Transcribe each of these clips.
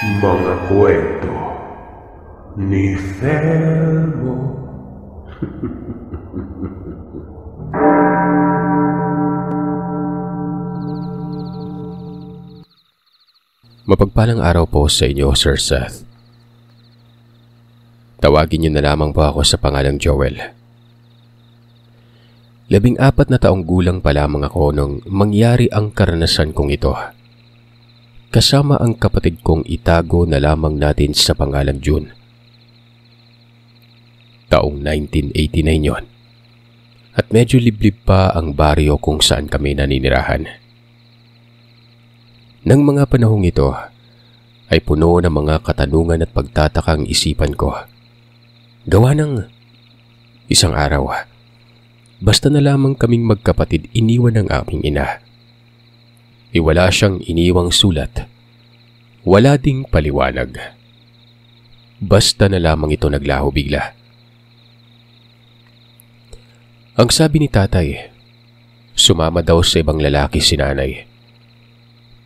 Mga kwento ni Felmo. Mapagpalang araw po sa inyo, Sir Seth. Tawagin niyo na lamang po ako sa pangalang Joel. 14 na taong gulang pa lamang ako nung mangyari ang karanasan kong ito. Kasama ang kapatid kong itago na lamang natin sa pangalang June. Taong 1989 yon. At medyo liblib pa ang baryo kung saan kami naninirahan. Nang mga panahong ito ay puno ng mga katanungan at pagtatakang isipan ko. Gawa ng isang araw, basta na lamang kaming magkapatid iniwan ng aming ina. Wala siyang iniwang sulat, wala ding paliwanag. Basta na lamang ito naglaho bigla. Ang sabi ni tatay, sumama daw sa ibang lalaki si nanay.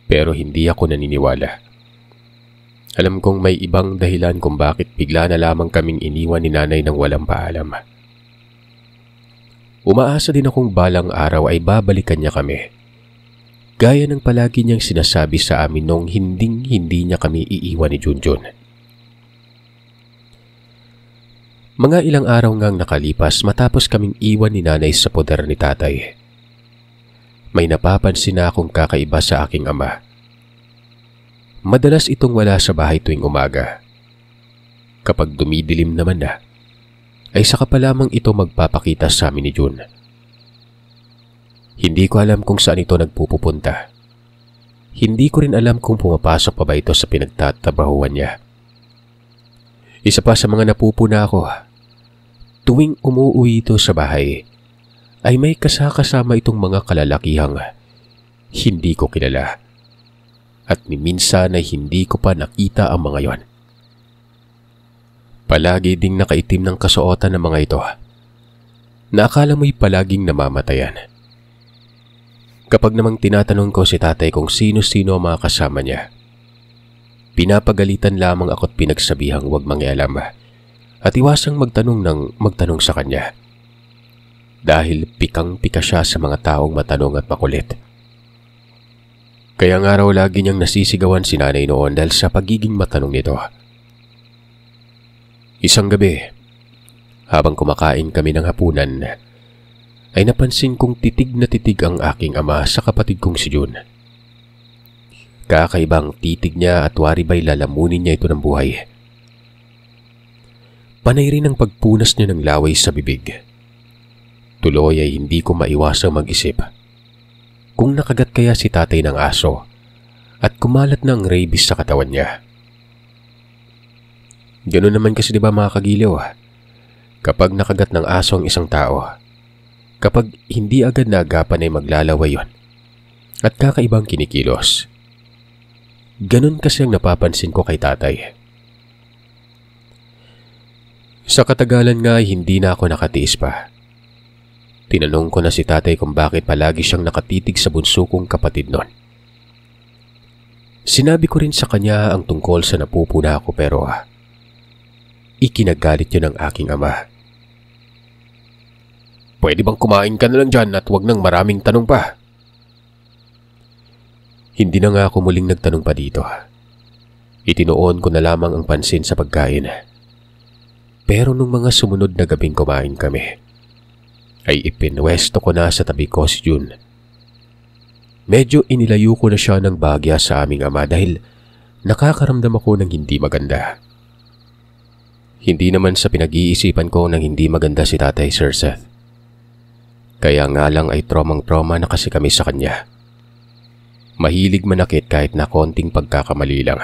Pero hindi ako naniniwala. Alam kong may ibang dahilan kung bakit bigla na lamang kaming iniwan ni nanay ng walang paalam. Umaasa din akong balang araw ay babalikan niya kami. Gaya ng palagi niyang sinasabi sa amin nung hindi niya kami iiwan ni Junjun. Mga ilang araw ngang nakalipas matapos kaming iwan ni nanay sa poder ni tatay. May napapansin na akong kakaiba sa aking ama. Madalas itong wala sa bahay tuwing umaga. Kapag dumidilim naman na, ay saka pa lamang ito magpapakita sa amin ni June. Hindi ko alam kung saan ito nagpupunta. Hindi ko rin alam kung pumapasok pa ba ito sa pinagtatrabahuan niya. Isa pa sa mga napupuna ako, tuwing umuwi ito sa bahay, ay may kasama itong mga kalalakihang hindi ko kilala. At ni minsan ay hindi ko pa nakita ang mga yon. Palagi ding nakaitim ng kasuotan ng mga ito. Naakala mo'y palaging namamatayan. Kapag namang tinatanong ko si tatay kung sino-sino ang mga kasama niya, pinapagalitan lamang ako't pinagsabihang huwag mangialam at iwasang magtanong sa kanya. Dahil pikang-pika siya sa mga taong matanong at makulit. Kaya nga raw lagi niyang nasisigawan si nanay noon dahil sa pagiging matanong nito. Isang gabi, habang kumakain kami ng hapunan, ay napansin kong titig na titig ang aking ama sa kapatid kong si June. Kakaibang titig niya at wari ba'y lalamunin niya ito ng buhay. Panay rin ang pagpunas niya ng laway sa bibig. Tuloy ay hindi ko maiwasang mag-isip kung nakagat kaya si tatay ng aso at kumalat na ang rabies sa katawan niya. Ganoon naman kasi diba mga kagiliw, kapag nakagat ng aso ang isang tao, kapag hindi agad naagapan ay maglalaway yon at kakaibang kinikilos. Ganon kasi ang napapansin ko kay tatay. Sa katagalan nga ay hindi na ako nakatiis pa. Tinanong ko na si tatay kung bakit palagi siyang nakatitig sa bunso kong kapatid nun. Sinabi ko rin sa kanya ang tungkol sa napupuna ako pero ikinagalit yun ng aking ama. Pwede bang kumain ka na lang dyan at wag nang maraming tanong pa? Hindi na nga ako muling nagtanong pa dito. Itinoon ko na lamang ang pansin sa pagkain. Pero nung mga sumunod na gabing kumain kami, ay ipinwesto ko na sa tabi ko si June. Medyo inilayo ko na siya ng bahagya sa aming ama dahil nakakaramdam ako ng hindi maganda. Hindi naman sa pinag-iisipan ko ng hindi maganda si tatay, Sir Seth. Kaya nga lang ay tromang-troma na kasi kami sa kanya. Mahilig manakit kahit na konting pagkakamali lang.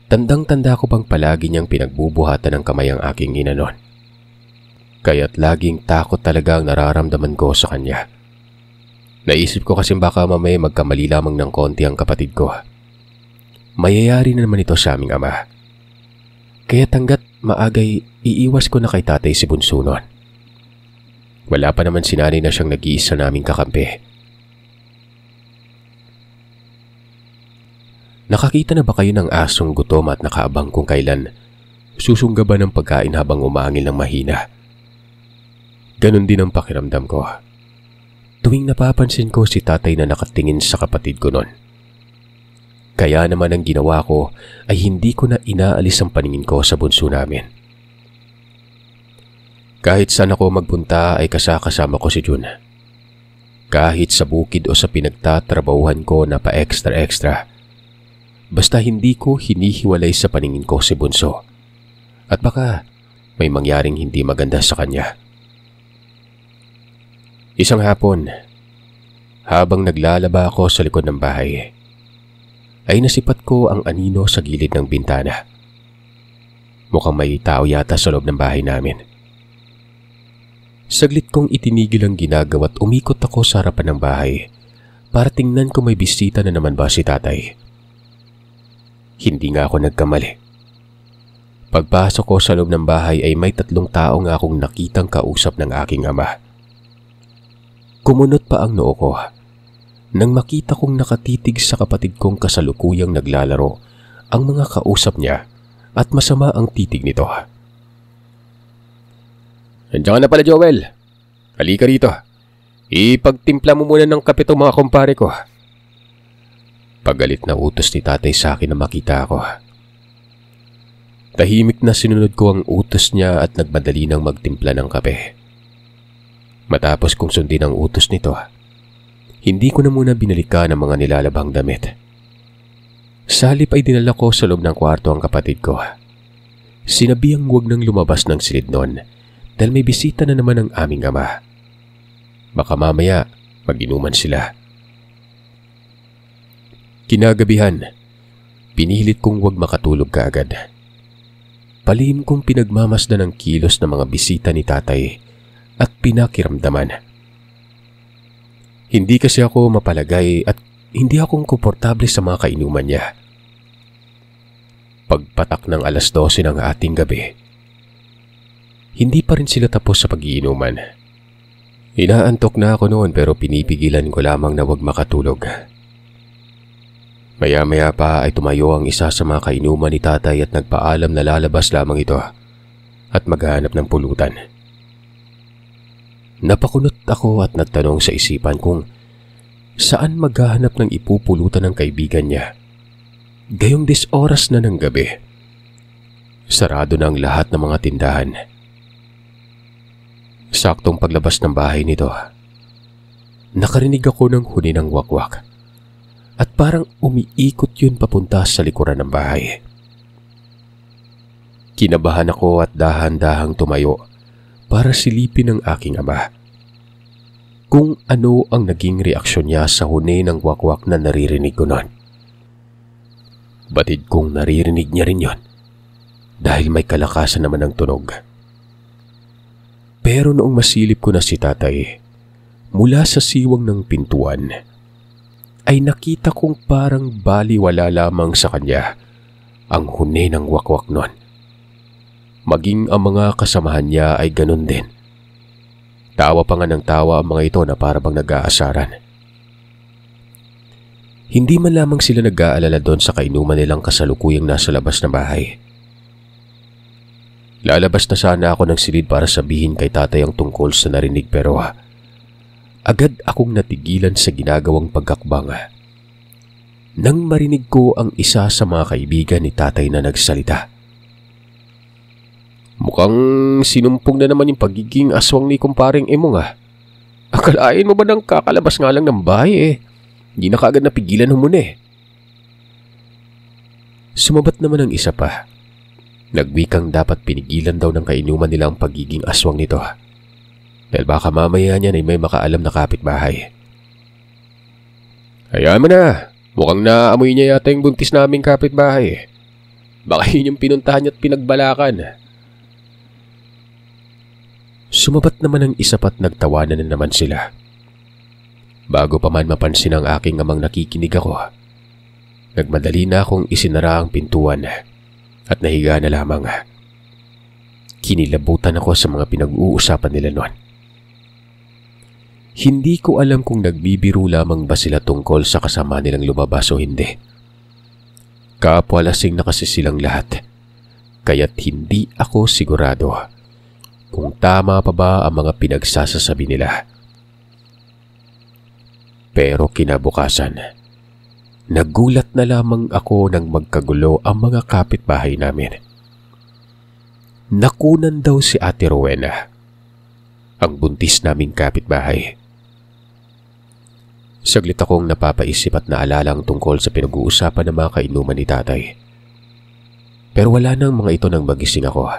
Tandang-tanda ko pang palagi niyang pinagbubuhatan ng kamay ang aking ina noon. Kaya't laging takot talaga ang nararamdaman ko sa kanya. Naisip ko kasi baka mamaya magkamali lamang ng konti ang kapatid ko. Mayayari na naman ito sa aming ama. Kaya hanggat maagay iiwas ko na kay tatay si bunso noon. Wala pa naman si nanay na siyang nag-iisa naming kakampi. Nakakita na ba kayo ng asong gutom at nakaabang kung kailan susunggaban ng pagkain habang umaangil ng mahina? Ganon din ang pakiramdam ko. Tuwing napapansin ko si tatay na nakatingin sa kapatid ko noon. Kaya naman ang ginawa ko ay hindi ko na inaalis ang paningin ko sa bunso namin. Kahit saan ako magpunta ay kasama ko si Jun. Kahit sa bukid o sa pinagtatrabahuhan ko na pa-extra. Basta hindi ko hinihiwalay sa paningin ko si bunso. At baka may mangyaring hindi maganda sa kanya. Isang hapon, habang naglalaba ako sa likod ng bahay, ay nasipat ko ang anino sa gilid ng bintana. Mukhang may tao yata sa loob ng bahay namin. Saglit kong itinigil ang ginagawa at umikot ako sa harapan ng bahay para tingnan kung may bisita na naman ba si tatay. Hindi nga ako nagkamali. Pagpasok ko sa loob ng bahay ay may 3 tao nga akong nakitang kausap ng aking ama. Kumunot pa ang noo ko nang makita kong nakatitig sa kapatid kong kasalukuyang naglalaro ang mga kausap niya at masama ang titig nito. "Andiyan ka na pala, Joel. Halika rito. Ipagtimpla mo muna ng kape itong mga kumpare ko." Pagalit na utos ni tatay sa akin na makita ako. Tahimik na sinunod ko ang utos niya at nagmadali ng magtimpla ng kape. Matapos kong sundin ang utos nito, hindi ko na muna binalikan ang mga nilalabang damit. Sa halip ay dinala ko sa loob ng kwarto ang kapatid ko. Sinabihang huwag nang lumabas ng silid noon dahil may bisita na naman ang aming ama. Baka mamaya mag-inuman sila. Kinagabihan, pinilit kong huwag makatulog kaagad. Palihim kong pinagmamasdan ang kilos ng mga bisita ni tatay at pinakiramdaman. Hindi kasi ako mapalagay at hindi akong komportable sa mga kainuman niya. Pagpatak ng 12:00 ng ating gabi, hindi pa rin sila tapos sa pag-iinuman. Inaantok na ako noon pero pinipigilan ko lamang na huwag makatulog. Maya-maya pa ay tumayo ang isa sa mga kainuman ni tatay at nagpaalam na lalabas lamang ito at maghahanap ng pulutan. Napakunot ako at nagtanong sa isipan kung saan maghahanap ng ipupulutan ng kaibigan niya. Gayong 10 oras na ng gabi. Sarado na ang lahat ng mga tindahan. Saktong paglabas ng bahay nito, nakarinig ako ng huni ng wakwak at parang umiikot yun papunta sa likuran ng bahay. Kinabahan ako at dahan-dahang tumayo para silipin ang aking ama. Kung ano ang naging reaksyon niya sa huni ng wakwak na naririnig ko noon. Batid kong naririnig niya rin yon dahil may kalakasan naman ang tunog. Pero noong masilip ko na si tatay, mula sa siwang ng pintuan, ay nakita kong parang baliwala lamang sa kanya ang huni ng wakwak noon. Maging ang mga kasamahan niya ay ganun din. Tawa pa nga ng tawa ang mga ito na parabang nag-aasaran. Hindi man lamang sila nag-aalala doon sa kainuman nilang kasalukuyang nasa labas ng bahay. Lalabas na sana ako ng silid para sabihin kay tatay ang tungkol sa narinig pero agad akong natigilan sa ginagawang pagkakbang nang marinig ko ang isa sa mga kaibigan ni tatay na nagsalita. "Mukhang sinumpong na naman yung pagiging aswang ni kumparing Emong . Akalain mo ba nang kakalabas nga lang ng bahay hindi na kaagad napigilan humuni?" Sumabat naman ang isa pa. Nagwikang dapat pinigilan daw ng kainuman nila ang pagiging aswang nito dahil baka mamaya niyan ay may makaalam na kapitbahay. "Hayaan mo na, mukhang naamoy niya yata yung buntis naming kapitbahay. Baka yun yung pinuntahan niya at pinagbalakan." Sumabat naman ang isa pa't nagtawanan na naman sila. Bago pa man mapansin ang aking amang nakikinig ako, nagmadali na akong isinara ang pintuan at nahiga na lamang. Kinilabutan ako sa mga pinag-uusapan nila noon. Hindi ko alam kung nagbibiro lamang ba sila tungkol sa kasama nilang lumabas o hindi. Kapwa lasing na kasi silang lahat, kaya't hindi ako sigurado kung tama pa ba ang mga pinagsasasabi nila. Pero kinabukasan, nagulat na lamang ako nang magkagulo ang mga kapitbahay namin. Nakunan daw si Ate Rowena, ang buntis naming kapitbahay. Saglit akong napapaisip at naalalang tungkol sa pinag-uusapan ng mga kainuman ni tatay. Pero wala nang mga ito nang magising ako.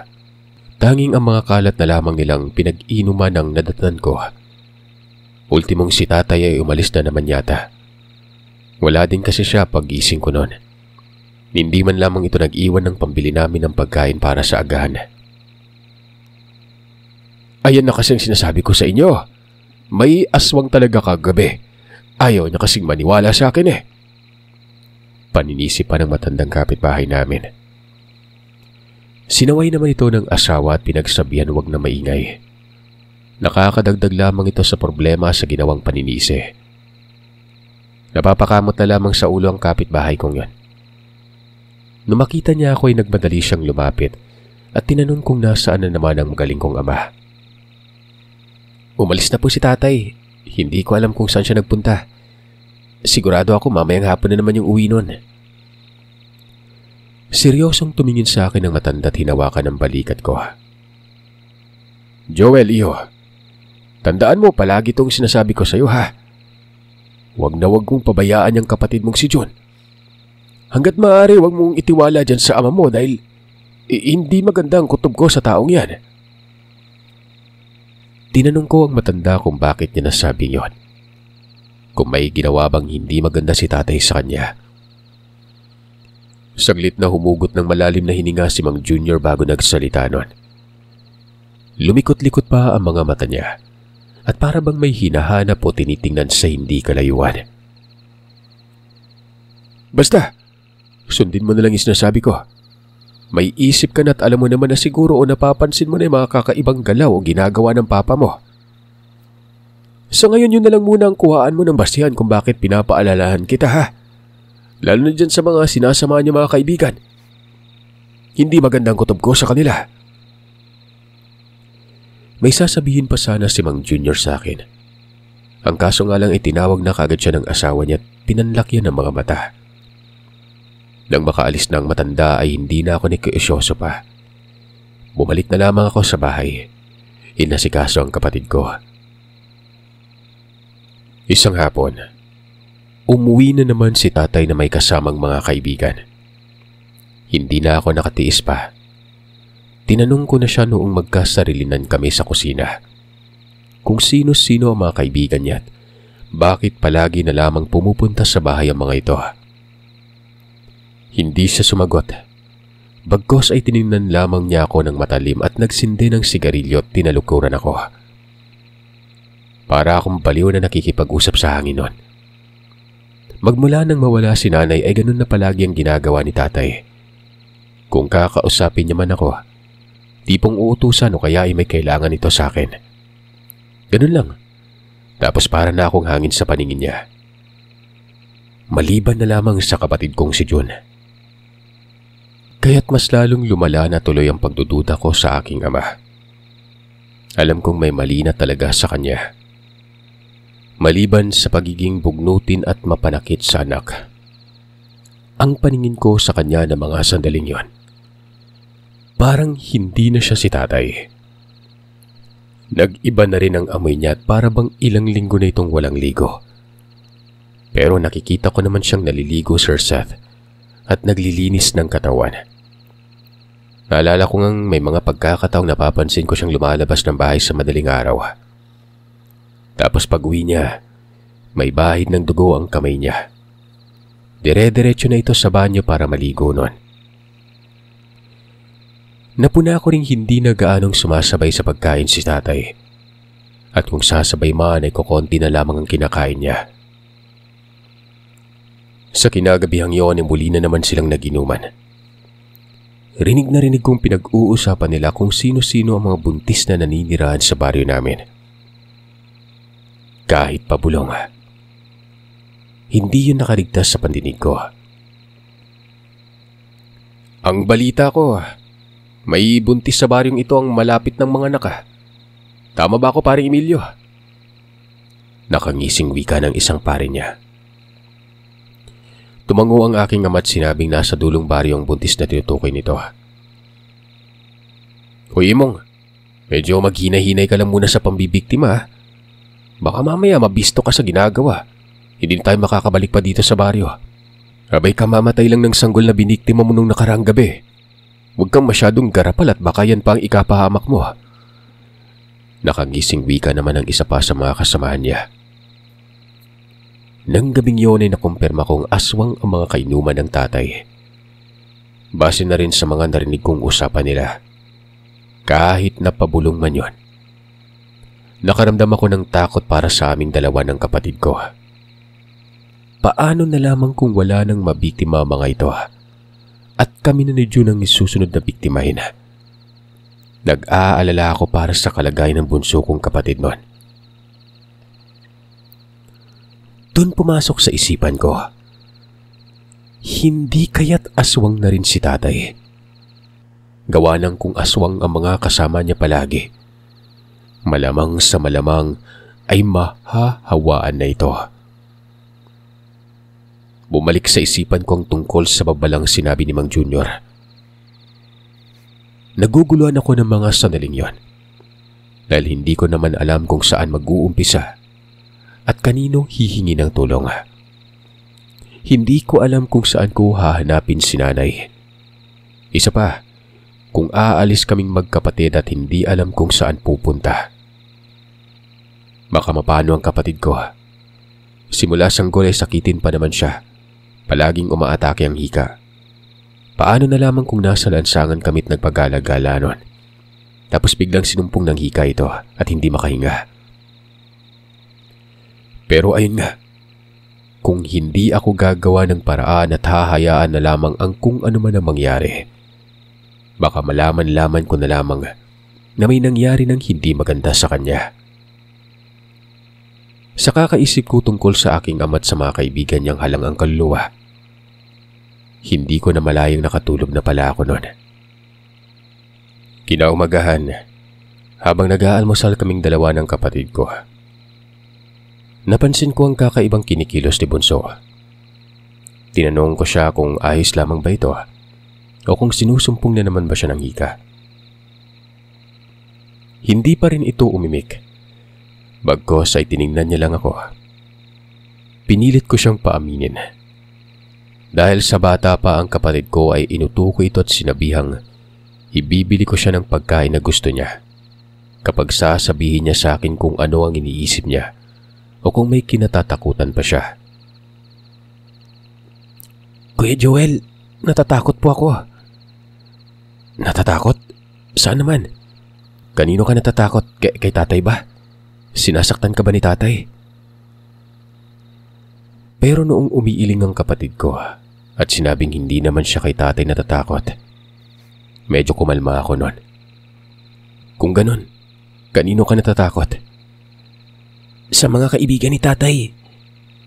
Tanging ang mga kalat na lamang nilang pinag-inuman ang nadatnan ko. Ultimong si tatay ay umalis na naman yata. Wala din kasi siya pag-gising ko noon. Hindi man lamang ito nag-iwan ng pambili namin ng pagkain para sa agahan. Ayan na kasi ang sinasabi ko sa inyo. May aswang talaga kagabi. Ayaw niya kasing maniwala sa akin eh. Paninisip pa ng matandang kapitbahay namin. Sinaway naman ito ng asawa at pinagsabihan huwag na maingay. Nakakadagdag lamang ito sa problema sa ginawang paninisi. Napapakamot na lamang sa ulo ang kapitbahay kong yon. Nung makita niya ako ay nagmadali siyang lumapit at tinanong kung nasaan na naman ang magaling kong ama. Umalis na po si tatay. Hindi ko alam kung saan siya nagpunta. Sigurado ako mamayang hapon na naman yung uwi nun. Seryosong tumingin sa akin ang matanda at hinawakan ng balikat ko. Joel, iyo. Tandaan mo palagi itong sinasabi ko sa iyo ha. Huwag na huwag mong pabayaan yung kapatid mong si John. Hanggat maaari huwag mong itiwala dyan sa ama mo dahil hindi maganda ang kutob ko sa taong yan. Tinanong ko ang matanda kung bakit niya nasabing yon. Kung may ginawa bang hindi maganda si tatay sa kanya. Saglit na humugot ng malalim na hininga si Mang Junior bago nagsalita nun. Lumikot-likot pa ang mga mata niya at para bang may hinahanap o tinitingnan sa hindi kalayuan. Basta, sundin mo na lang yung sinasabi ko. May isip ka na at alam mo naman na siguro o napapansin mo na yung mga kakaibang galaw o ginagawa ng papa mo. Sa ngayon yun na lang muna ang kuhaan mo ng basihan kung bakit pinapaalalahan kita ha. Lalo na dyan sa mga sinasama niya mga kaibigan. Hindi magandang kutob ko sa kanila. May sasabihin pa sana si Mang Junior sa akin. Ang kaso nga lang itinawag na kagad siya ng asawa niya at pinanlakyan ng mga mata. Nang makaalis na ang matanda ay hindi na ako nakiusyoso pa. Bumalik na lamang ako sa bahay. Inasikaso ang kapatid ko. Isang hapon, umuwi na naman si tatay na may kasamang mga kaibigan. Hindi na ako nakatiis pa. Tinanong ko na siya noong magkasarilinan kami sa kusina. Kung sino-sino ang mga kaibigan niya at bakit palagi na lamang pumupunta sa bahay ang mga ito. Hindi siya sumagot. Bagkos ay tiningnan lamang niya ako ng matalim at nagsindi ng sigarilyo at tinalukuran ako. Para akong baliw na nakikipag-usap sa hangin nun. Magmula nang mawala si nanay ay ganun na palagi ang ginagawa ni tatay. Kung kakausapin niya man ako, tipong uutusan o kaya ay may kailangan ito sa akin. Ganun lang. Tapos para na akong hangin sa paningin niya. Maliban na lamang sa kapatid kong si Jun. Kaya't mas lalong lumala na tuloy ang pagdududa ko sa aking ama. Alam kong may mali na talaga sa kanya. Maliban sa pagiging bugnutin at mapanakit sa anak. Ang paningin ko sa kanya na mga sandaling yon. Parang hindi na siya si tatay. Nag-iba na rin ang amoy niya at para bang ilang linggo na itong walang ligo. Pero nakikita ko naman siyang naliligo, Sir Seth, at naglilinis ng katawan. Naalala ko ngang may mga pagkakataong napapansin ko siyang lumalabas ng bahay sa madaling araw. Tapos pag-uwi niya, may bahid ng dugo ang kamay niya. Dire-diretso na ito sa banyo para maligo nun. Napuna ko ring hindi na gaanong sumasabay sa pagkain si tatay. At kung sasabay man ay kukonti na lamang ang kinakain niya. Sa kinagabihang yon ay muli na naman silang naginuman. Rinig na rinig kong pinag-uusapan nila kung sino-sino ang mga buntis na naninirahan sa baryo namin. Kahit pabulong, hindi yun nakaligtas sa pandinig ko. Ang balita ko, may buntis sa baryong ito ang malapit ng mga anak. Tama ba ako, paring Emilio? Nakangising wika ng isang pare niya. Tumango ang aking ama at sinabing nasa dulong baryo ang buntis na tinutukoy nito. Hoy Imong, medyo maghina-hinay ka lang muna sa pambibiktima. Baka mamaya mabisto ka sa ginagawa. Hindi tayo makakabalik pa dito sa baryo. Abay ka mamatay lang ng sanggol na biniktima mo nung nakaraang gabi. Huwag kang masyadong garapal at baka yan pa ang ikapahamak mo. Nakangising wika naman ang isa pa sa mga kasamahan niya. Nang gabing yun ay nakumpirma kong aswang ang mga kainuman ng tatay. Base na rin sa mga narinig kong usapan nila. Kahit napabulong man yon, nakaramdam ako ng takot para sa aming dalawa ng kapatid ko. Paano na lamang kung wala nang mabiktima mga ito at kami na ni June ang isusunod na biktimahin? Nag-aalala ako para sa kalagayan ng bunso kong kapatid noon. Doon pumasok sa isipan ko, hindi kaya't aswang na rin si tatay. Gawa ng kung aswang ang mga kasama niya palagi, malamang sa malamang ay mahahawaan na ito. Bumalik sa isipan ko ang tungkol sa babalang sinabi ni Mang Junior. Naguguluhan ako ng mga sandaling yon dahil hindi ko naman alam kung saan mag-uumpisa at kanino hihingi ng tulong. Hindi ko alam kung saan ko hahanapin si nanay. Isa pa, kung aalis kaming magkapatid at hindi alam kung saan pupunta. Baka mapano ang kapatid ko. Simula sanggol ay sakitin pa naman siya. Palaging umaatake ang hika. Paano na lamang kung nasa lansangan kami't nagpagala-gala nun? Tapos biglang sinumpong ng hika ito at hindi makahinga. Pero ayun nga, kung hindi ako gagawa ng paraan at hahayaan na lamang ang kung ano man ang mangyari, baka malaman-laman ko na lamang na may nangyari ng hindi maganda sa kanya. Sa kakaisip ko tungkol sa aking ama't sa mga kaibigan niyang halang ang kaluluwa, hindi ko na malayong nakatulog na pala ako noon. Kinaumagahan, habang nag-aalmusal kaming dalawa ng kapatid ko, napansin ko ang kakaibang kinikilos ni Bunso. Tinanong ko siya kung ayos lamang ba ito o kung sinusumpong na naman ba siya ng hika. Hindi pa rin ito umimik. Bagkos ay tiningnan niya lang ako. Pinilit ko siyang paaminin. Dahil sa bata pa ang kapatid ko ay inutuko ito at sinabihang ibibili ko siya ng pagkain na gusto niya kapag sasabihin niya sa akin kung ano ang iniisip niya o kung may kinatatakutan pa siya. Kuya Joel, natatakot po ako. Natatakot? Saan naman? Kanino ka natatakot? Kay tatay ba? Sinasaktan ka ba ni tatay? Pero noong umiiling ang kapatid ko at sinabing hindi naman siya kay tatay natatakot, medyo kumalma ako noon. Kung ganon, kanino ka natatakot? Sa mga kaibigan ni tatay.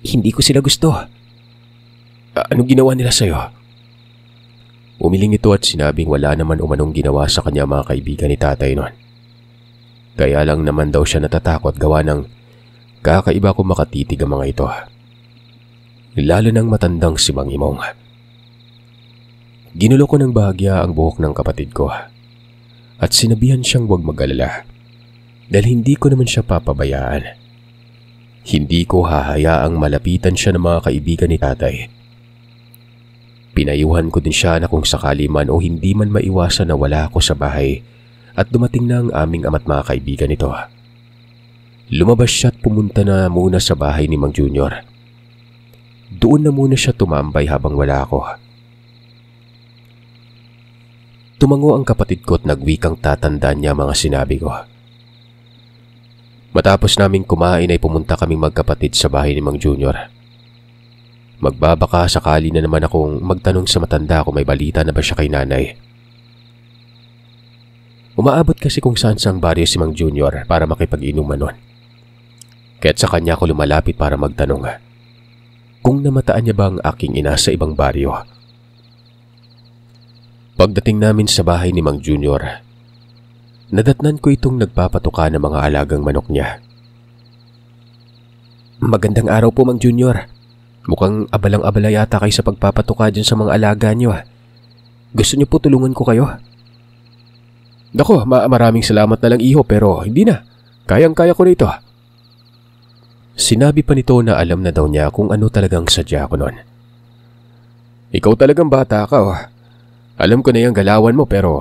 Hindi ko sila gusto. Anong ginawa nila sa'yo? Umiling ito at sinabing wala naman umanong ginawa sa kanya mga kaibigan ni tatay noon. Kaya lang naman daw siya natatakot gawa ng kakaiba kung makatitig ang mga ito. Lalo ng matandang si Mang Imong. Ginulo ko ng bahagya ang buhok ng kapatid ko at sinabihan siyang huwag mag-alala dahil hindi ko naman siya papabayaan. Hindi ko hahayaang malapitan siya ng mga kaibigan ni tatay. Pinayuhan ko din siya na kung sakali man o hindi man maiwasan na wala ako sa bahay at dumating na ang aming ama't mga kaibigan nito, lumabas siya at pumunta na muna sa bahay ni Mang Junior. Doon na muna siya tumambay habang wala ako. Tumango ang kapatid ko at nagwikang tatandaan niya mga sinabi ko. Matapos naming kumain ay pumunta kaming magkapatid sa bahay ni Mang Junior. Magbabaka sakali na naman akong magtanong sa matanda kung may balita na ba siya kay nanay. Umaabot kasi kung saan sang baryo si Mang Junior para makipag-inuman nun. Kaya't sa kanya ako lumalapit para magtanong kung namataan niya ba ang aking ina sa ibang baryo. Pagdating namin sa bahay ni Mang Junior, nadatnan ko itong nagpapatuka ng mga alagang manok niya. Magandang araw po, Mang Junior. Mukhang abalang-abala yata kayo sa pagpapatuka dyan sa mga alaga niyo. Gusto niyo po tulungan ko kayo? Nako, maraming salamat na lang iho, pero hindi na. Kayang-kaya ko na ito. Sinabi pa nito na alam na daw niya kung ano talagang sadya ko noon. Ikaw talagang bata ka, oh. Alam ko na yung galawan mo, pero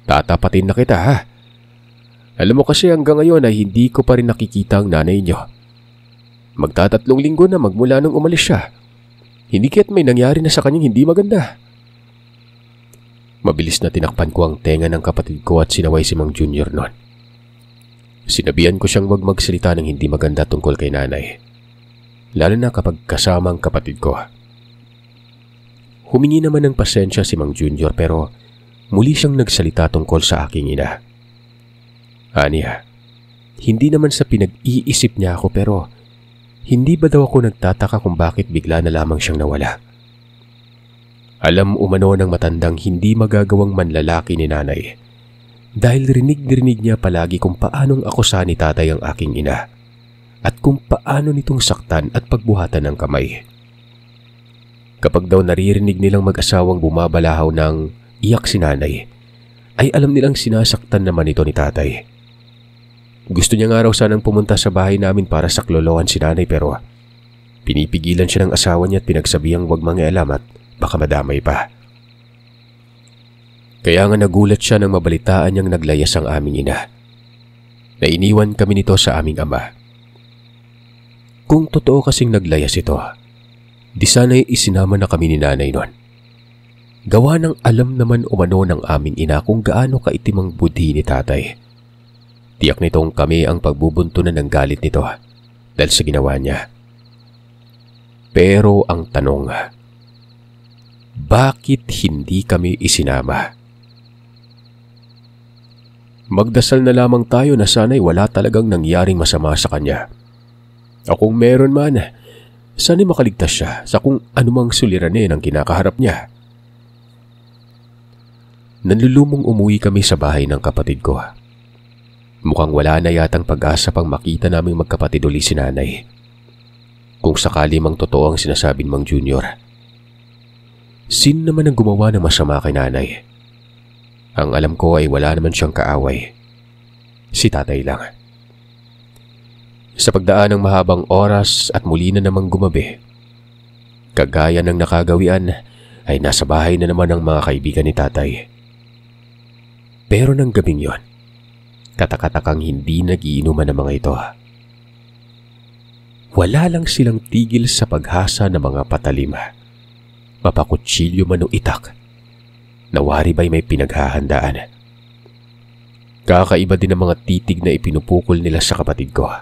tatapatin na kita, ha? Alam mo kasi hanggang ngayon ay hindi ko pa rin nakikita ang nanay niyo. Magta3 linggo na magmula nung umalis siya. Hindi kaya't may nangyari na sa kanyang hindi maganda. Mabilis na tinakpan ko ang tenga ng kapatid ko at sinaway si Mang Junior noon. Sinabihan ko siyang wag magsalita ng hindi maganda tungkol kay nanay, lalo na kapag kasama ang kapatid ko. Humingi naman ng pasensya si Mang Junior pero muli siyang nagsalita tungkol sa aking ina. Aniya, hindi naman sa pinag-iisip niya ako pero hindi ba daw ako nagtataka kung bakit bigla na lamang siyang nawala? Alam umano ng matandang hindi magagawang manlalaki ni nanay dahil rinig niya palagi kung paanong akusahan ni tatay ang aking ina at kung paano nitong saktan at pagbuhatan ng kamay. Kapag daw naririnig nilang mag-asawang bumabalahaw ng iyak si nanay, ay alam nilang sinasaktan naman ito ni tatay. Gusto niya nga raw sanang pumunta sa bahay namin para saklolohan si nanay pero pinipigilan siya ng asawa niya at pinagsabihang wag mangialam at baka madamay pa. Kaya nga nagulat siya nang mabalitaan niyang naglayas ang aming ina. Nainiwan kami nito sa aming ama. Kung totoo kasing naglayas ito, di sana'y isinama na kami ni nanay noon. Gawa ng alam naman umano ng aming ina kung gaano kaitim ang budhi ni tatay. Tiyak nitong kami ang pagbubuntunan ng galit nito dahil sa ginawa niya. Pero ang tanong, bakit hindi kami isinama? Magdasal na lamang tayo na sana'y wala talagang nangyaring masama sa kanya. O kung meron man, sana'y makaligtas siya sa kung anumang suliranin ang kinakaharap niya. Nanlulumong umuwi kami sa bahay ng kapatid ko. Mukhang wala na yatang pag-asa pang makita naming magkapatid uli si nanay. Kung sakali mang totoo ang sinasabing Mang Junior. Sin naman ang gumawa ng masama kay nanay? Ang alam ko ay wala naman siyang kaaway. Si tatay lang. Sa pagdaan ng mahabang oras at muli na namang gumabi, kagaya ng nakagawian ay nasa bahay na naman ang mga kaibigan ni tatay. Pero ng gabing yon, katakatakang hindi nagiinuman ng mga ito. Wala lang silang tigil sa paghasa ng mga patalim. Mapakutsilyo man o itak. Nawari ba'y may pinaghahandaan? Kakaiba din ang mga titig na ipinupukol nila sa kapatid ko.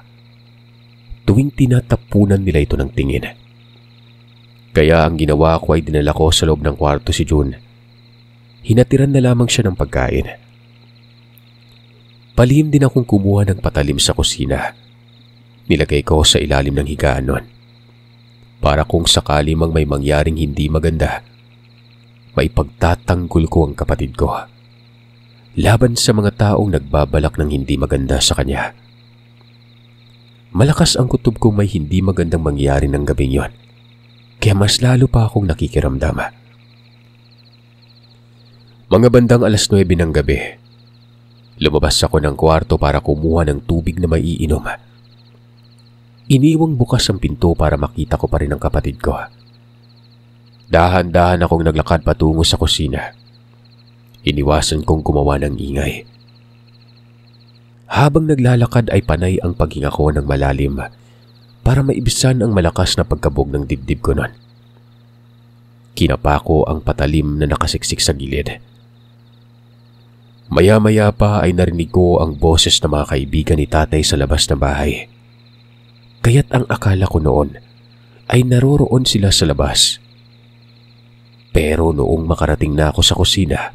Tuwing tinatapunan nila ito ng tingin. Kaya ang ginawa ko ay dinala ko sa loob ng kwarto si June. Hinatiran na lamang siya ng pagkain. Palihim din akong kumuha ng patalim sa kusina. Nilagay ko sa ilalim ng higaan nun. Para kung sakali mang may mangyaring hindi maganda, may pagtatanggol ko ang kapatid ko laban sa mga taong nagbabalak ng hindi maganda sa kanya. Malakas ang kutob kong may hindi magandang mangyari ng gabing yon, kaya mas lalo pa akong nakikiramdam. Mga bandang 9:00 ng gabi, lumabas ako ng kwarto para kumuha ng tubig na maiinom. Iniwang bukas ang pinto para makita ko pa rin ang kapatid ko. Dahan-dahan akong naglakad patungo sa kusina. Iniwasan kong gumawa ng ingay. Habang naglalakad ay panay ang paghinga ko ng malalim para maibisan ang malakas na pagkabog ng dibdib ko noon. Kinapa ko ang patalim na nakasiksik sa gilid. Maya-maya pa ay narinig ko ang boses ng mga kaibigan ni tatay sa labas ng bahay. Kaya't ang akala ko noon ay naroroon sila sa labas. Pero noong makarating na ako sa kusina,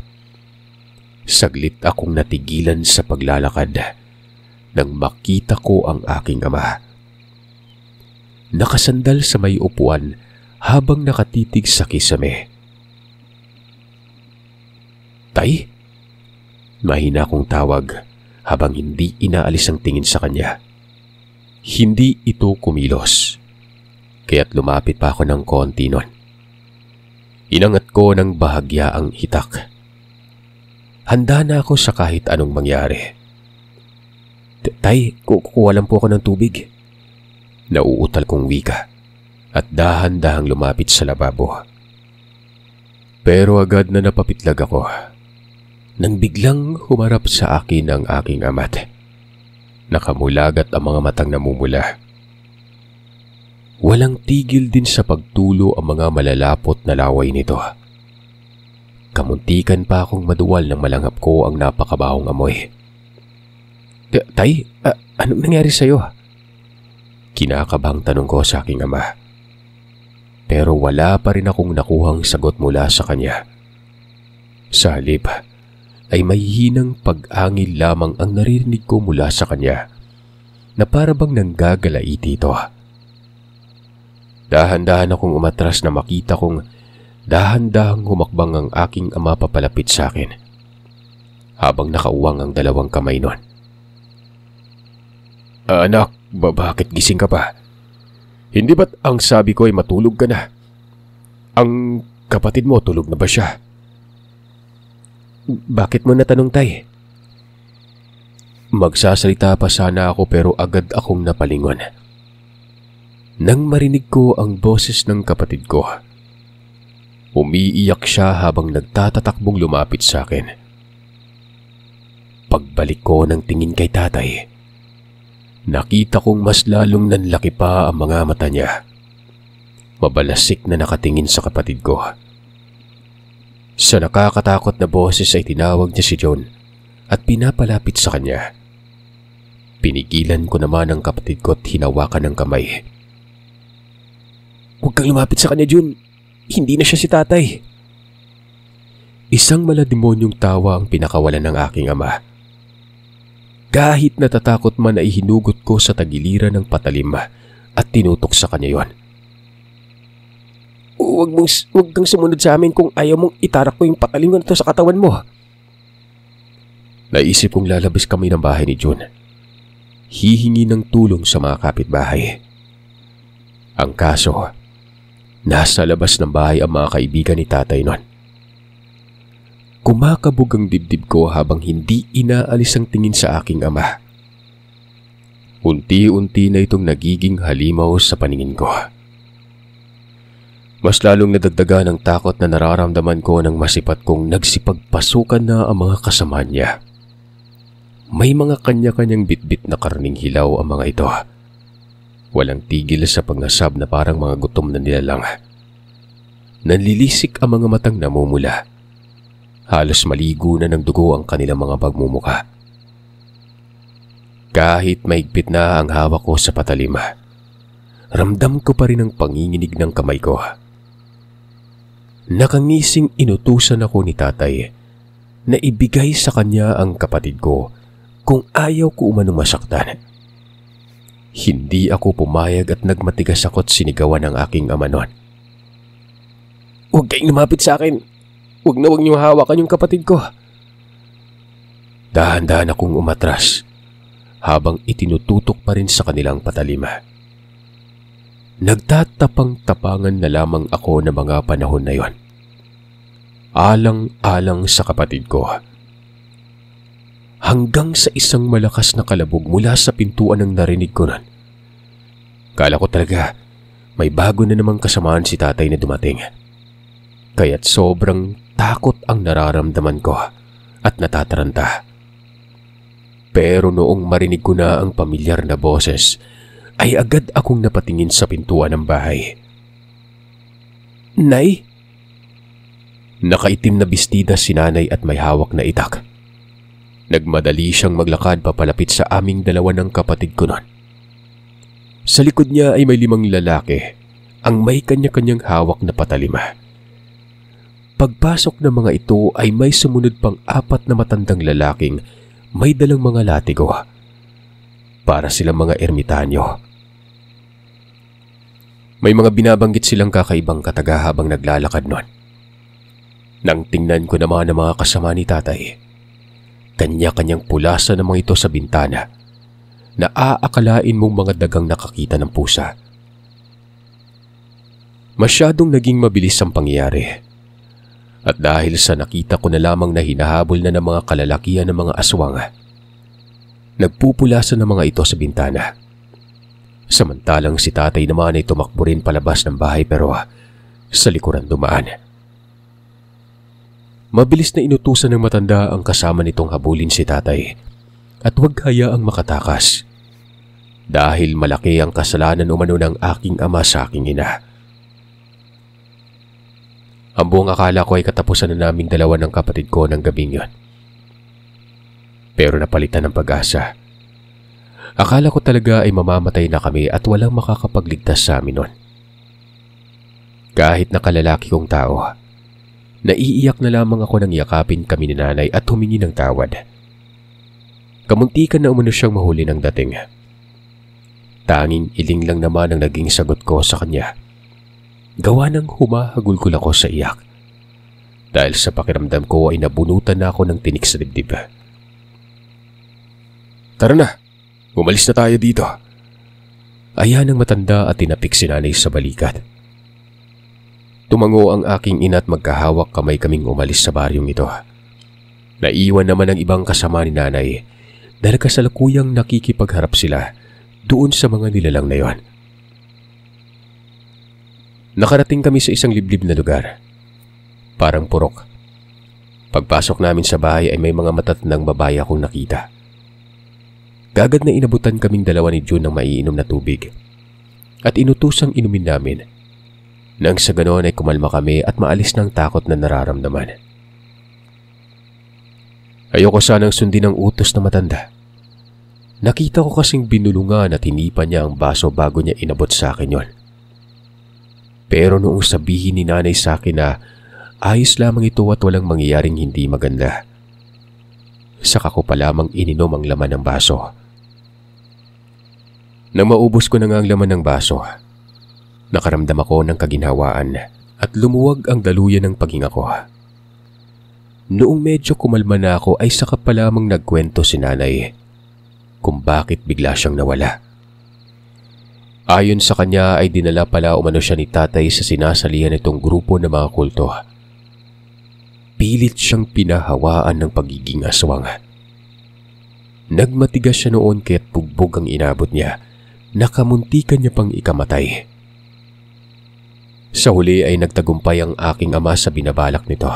saglit akong natigilan sa paglalakad nang makita ko ang aking ama. Nakasandal sa may upuan habang nakatitig sa kisame. Tay? Mahina akong tawag habang hindi inaalis ang tingin sa kanya. Hindi ito kumilos, kaya't lumapit pa ako ng konti nun. Inangat ko ng bahagya ang hitak. Handa na ako sa kahit anong mangyari. Tay, kukuha lang po ako ng tubig. Nauutal kong wika at dahan-dahang lumapit sa lababo. Pero agad na napapitlag ako nang biglang humarap sa akin ang aking amat. Nakamulagat ang mga matang namumula. Walang tigil din sa pagtulo ang mga malalapot na laway nito. Kamuntikan pa akong maduwal nang malanghap ko ang napakabahong amoy. Tay, anong nangyari sa'yo? Kinakabang tanong ko sa aking ama. Pero wala pa rin akong nakuhang sagot mula sa kanya. Sa halip ay may hinang pag-angil lamang ang naririnig ko mula sa kanya na para bang nanggagalaiti ito. Dahan-dahan akong umatras na makita kong dahan-dahang humakbang ang aking ama papalapit sa akin habang nakauwang ang dalawang kamay nun. Anak, bakit gising ka pa? Hindi ba't ang sabi ko ay matulog ka na? Ang kapatid mo tulog na ba siya? Bakit mo natanong, Tay? Magsasalita pa sana ako pero agad akong napalingon nang marinig ko ang boses ng kapatid ko. Umiiyak siya habang nagtatatakbong lumapit sa akin. Pagbalik ko ng tingin kay tatay, nakita kong mas lalong nanlaki pa ang mga mata niya. Mabalasik na nakatingin sa kapatid ko. Sa nakakatakot na boses ay tinawag niya si John at pinapalapit sa kanya. Pinigilan ko naman ang kapatid ko at hinawakan ng kamay. Huwag kang lumapit sa kanya, Jun. Hindi na siya si tatay. Isang malademonyong tawa ang pinakawalan ng aking ama. Kahit natatakot man ay hinugot ko sa tagiliran ng patalim at tinutok sa kanya yon. Huwag kang sumunod sa amin kung ayaw mong itarak ko yung patalim na ito sa katawan mo. Naisip kong lalabas kami ng bahay ni Jun. Hihingi ng tulong sa mga kapitbahay. Ang kaso, nasa labas ng bahay ang mga kaibigan ni tatay nun. Kumakabog ang dibdib ko habang hindi inaalis ang tingin sa aking ama. Unti-unti na itong nagiging halimaw sa paningin ko. Mas lalong nadagdagan ang takot na nararamdaman ko nang masipat kong nagsipagpasukan na ang mga kasama niya. May mga kanya-kanyang bitbit na karning hilaw ang mga ito. Walang tigil sa pangasab na parang mga gutom na nilalang. Nanlilisik ang mga matang namumula. Halos maligo na ng dugo ang kanilang mga pagmumuka. Kahit maigpit na ang hawak ko sa patalima, ramdam ko pa rin ang panginginig ng kamay ko. Nakangising inutusan ako ni tatay na ibigay sa kanya ang kapatid ko kung ayaw ko umanong masaktan. Hindi ako pumayag at nagmatigas ako't sinigawan ng aking ama noon. Huwag kayong lumapit sa akin. Huwag niyong hawakan yung kapatid ko. Dahan-dahan akong umatras habang itinututok pa rin sa kanilang patalima. Nagtatapang-tapangan na lamang ako ng mga panahon na yon. Alang-alang sa kapatid ko. Hanggang sa isang malakas na kalabog mula sa pintuan ang narinig ko nun. Kala ko talaga may bago na namang kasamaan si tatay na dumating. Kaya't sobrang takot ang nararamdaman ko at natataranta. Pero noong marinig ko na ang pamilyar na boses, ay agad akong napatingin sa pintuan ng bahay. Nay? Nakaitim na bestida si nanay at may hawak na itak. Nagmadali siyang maglakad papalapit sa aming dalawa ng kapatid ko nun. Sa likod niya ay may 5 lalaki, ang may kanya-kanyang hawak na patalima. Pagpasok ng mga ito ay may sumunod pang 4 na matandang lalaking may dalang mga latigo. Para silang mga ermitanyo. May mga binabanggit silang kakaibang kataga habang naglalakad nun. Nang tingnan ko naman ang mga kasama ni tatay, kanya-kanyang pulasan ng mga ito sa bintana na aakalain mong mga dagang nakakita ng pusa. Masyadong naging mabilis ang pangyayari. At dahil sa nakita ko na lamang na hinahabol na ng mga kalalakihan ng mga aswang, nagpupulasan ng mga ito sa bintana. Samantalang si tatay naman ay tumakbo rin palabas ng bahay pero sa likuran dumaan. Mabilis na inutusan ng matanda ang kasama nitong habulin si tatay at huwag hayaang makatakas dahil malaki ang kasalanan umano ng aking ama sa aking ina. Ang buong akala ko ay katapusan na naming dalawa ng kapatid ko ng gabing yon. Pero napalitan ng pag-asa. Akala ko talaga ay mamamatay na kami at walang makakapagligtas sa amin nun. Kahit nakalalaki kong tao, naiiyak na lamang ako nang yakapin kami ni nanay at humingi ng tawad. Kamuntikan na umano siyang mahuli ng dating. Tanging iling lang naman ang naging sagot ko sa kanya. Gawa ng humahagulgul ako sa iyak. Dahil sa pakiramdam ko ay nabunutan na ako ng tinik sa dibdib. Tara na, umalis na tayo dito. Ayan ang matanda at tinapik si nanay sa balikat. Tumango ang aking ina at magkahawak kamay kaming umalis sa baryong ito. Naiwan naman ang ibang kasama ni nanay dahil kasalukuyang nakikipagharap sila doon sa mga nilalang na yon. Nakarating kami sa isang liblib na lugar. Parang purok. Pagpasok namin sa bahay ay may mga matatandang babae akong nakita. Gagad na inabutan kaming dalawa ni June ng maiinom na tubig at inutusang inumin namin. Nang sa ganoon ay kumalma kami at maalis ng takot na nararamdaman. Ayoko sanang sundin ang utos na matanda. Nakita ko kasing binulungan at hinipan niya ang baso bago niya inabot sa akin yon. Pero noong sabihin ni nanay sa akin na ayos lamang ito at walang mangyayaring hindi maganda, saka ko pa lamang ininom ang laman ng baso. Nang maubos ko na nga ang laman ng baso, nakaramdam ako ng kaginhawaan at lumuwag ang daluyan ng paghinga ko. Noong medyo kumalma na ako ay saka pa lamang nagkwento si nanay kung bakit bigla siyang nawala. Ayon sa kanya ay dinala pala umano siya ni tatay sa sinasalihan nitong grupo ng mga kulto. Pilit siyang pinahawaan ng pagiging aswang. Nagmatigas siya noon kaya't bugbog ang inabot niya. Nakamuntikan niya pang ikamatay. Sa huli ay nagtagumpay ang aking ama sa binabalak nito.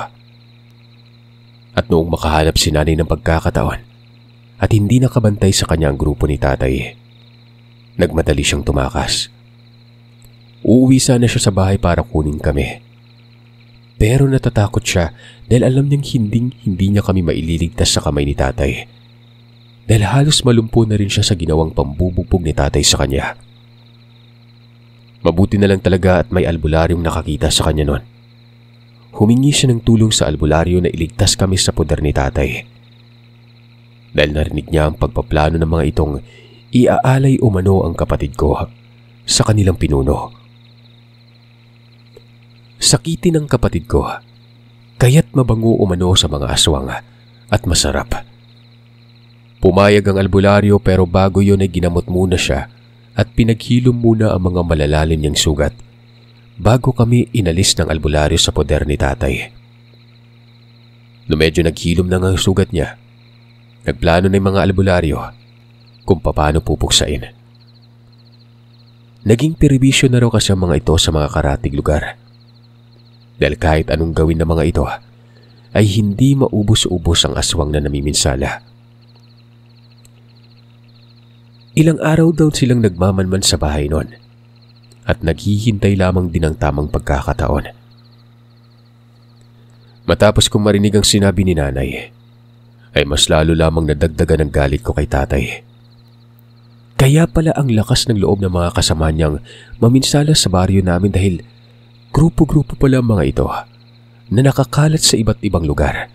At noong makahanap si nanay ng pagkakataon at hindi nakabantay sa kanya ang grupo ni tatay, nagmadali siyang tumakas. Uuwi sana siya sa bahay para kunin kami. Pero natatakot siya dahil alam niyang hindi niya kami maililigtas sa kamay ni tatay. Dahil halos malumpo na rin siya sa ginawang pambubugbog ni tatay sa kanya. Mabuti na lang talaga at may albularyong nakakita sa kanya noon. Humingi siya ng tulong sa albularyo na iligtas kami sa poder ni tatay. Dahil narinig niya ang pagpaplano ng mga itong iaalay umano ang kapatid ko sa kanilang pinuno. Sakitin ng kapatid ko, kaya't mabango umano sa mga aswang at masarap. Pumayag ang albularyo pero bago yun ay ginamot muna siya at pinaghilom muna ang mga malalalim niyang sugat bago kami inalis ng albularyo sa poder ni tatay. No medyo naghilom na ang sugat niya, nagplano ng mga albularyo kung paano pupuksain. Naging peribisyo na raw kasi ang mga ito sa mga karatig lugar. Dahil kahit anong gawin ng mga ito ay hindi maubos-ubos ang aswang na namiminsala. Ilang araw daw silang nagmamanman sa bahay noon at naghihintay lamang din ng tamang pagkakataon. Matapos kong marinig ang sinabi ni nanay, ay mas lalo lamang nadagdagan ng galit ko kay tatay. Kaya pala ang lakas ng loob ng mga kasama niyang maminsala sa baryo namin dahil grupo-grupo pala ang mga ito na nakakalat sa iba't ibang lugar.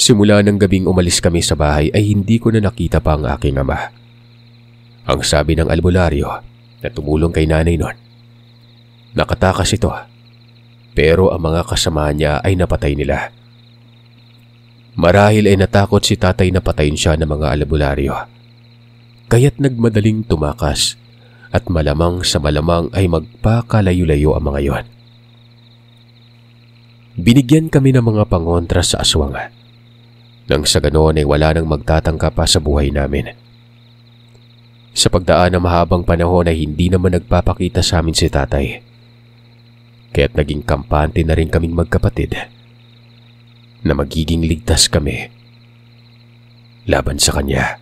Simula ng gabing umalis kami sa bahay ay hindi ko na nakita pa ang aking ama. Ang sabi ng albularyo na tumulong kay nanay noon, nakatakas ito pero ang mga kasama niya ay napatay nila. Marahil ay natakot si tatay na patayin siya ng mga albularyo. Kaya't nagmadaling tumakas at malamang sa malamang ay magpakalayo-layo ang mga yon. Binigyan kami ng mga pangontra sa aswang. Nang sa ganoon ay wala nang magtatangka pa sa buhay namin. Sa pagdaan ng mahabang panahon ay hindi naman nagpapakita sa amin si tatay. Kaya't naging kampante na rin kaming magkapatid na magiging ligtas kami laban sa kanya.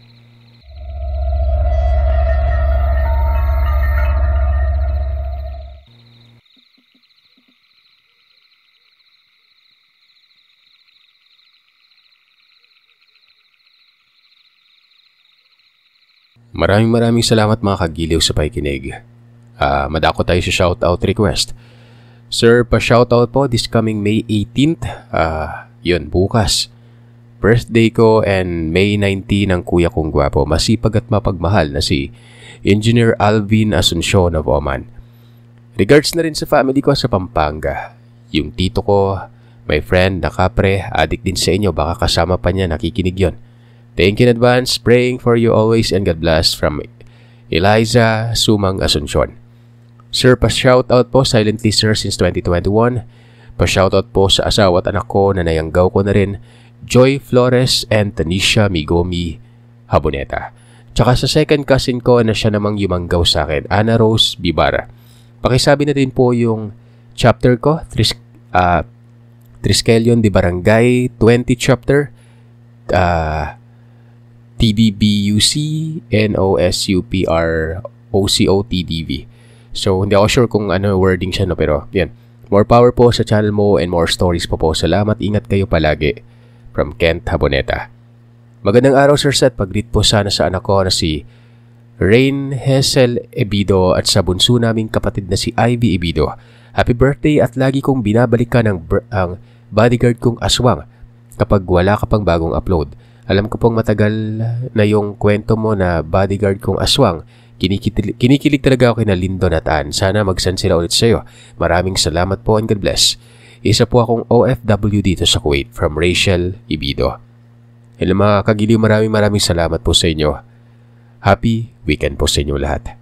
Maraming salamat mga kagiliw sa pakikinig. Madako tayo sa shoutout request. Sir, pa-shoutout po this coming May 18th. Yun, bukas. Birthday ko and May 19 ang kuya kong gwapo, masipag at mapagmahal na si Engineer Alvin Asuncion of Oman. Regards na rin sa family ko sa Pampanga. Yung tito ko, my friend na kapre, adik din sa inyo, baka kasama pa niya, nakikinig yon. Thank you in advance, praying for you always and God bless from Eliza Sumang Asuncion. Sir, pa-shoutout po, silent listener since 2021. Pa-shoutout po sa asawa at anak ko na nayanggaw ko na rin, Joy Flores and Tanisha Migomi Haboneta. Tsaka sa second cousin ko na siya namang yumanggaw sa akin, Ana Rose Bibara. Pakisabi na din po yung chapter ko, Triskelion de Barangay 20 chapter, TBBUC NOSUPROCOTDV. So, hindi ako sure kung ano wording siya, no? Pero, yan. More power po sa channel mo and more stories po. Salamat, ingat kayo palagi. From Kent Haboneta. Magandang araw, Sir Seth. Pag-greet po sana sa anak ko na si Rain Hesel Ebido at sa bunso naming kapatid na si Ivy Ebido. Happy birthday at lagi kong binabalikan ang bodyguard kong aswang kapag wala ka pang bagong upload. Alam ko pong matagal na yung kwento mo na bodyguard kong aswang. Kinikilig talaga ako kina Lindon at Ann. Sana mag-send sila ulit sa'yo. Maraming salamat po and God bless. Isa po akong OFW dito sa Kuwait from Rachel Ibido. Hello mga kagiliw, maraming salamat po sa inyo. Happy weekend po sa inyo lahat.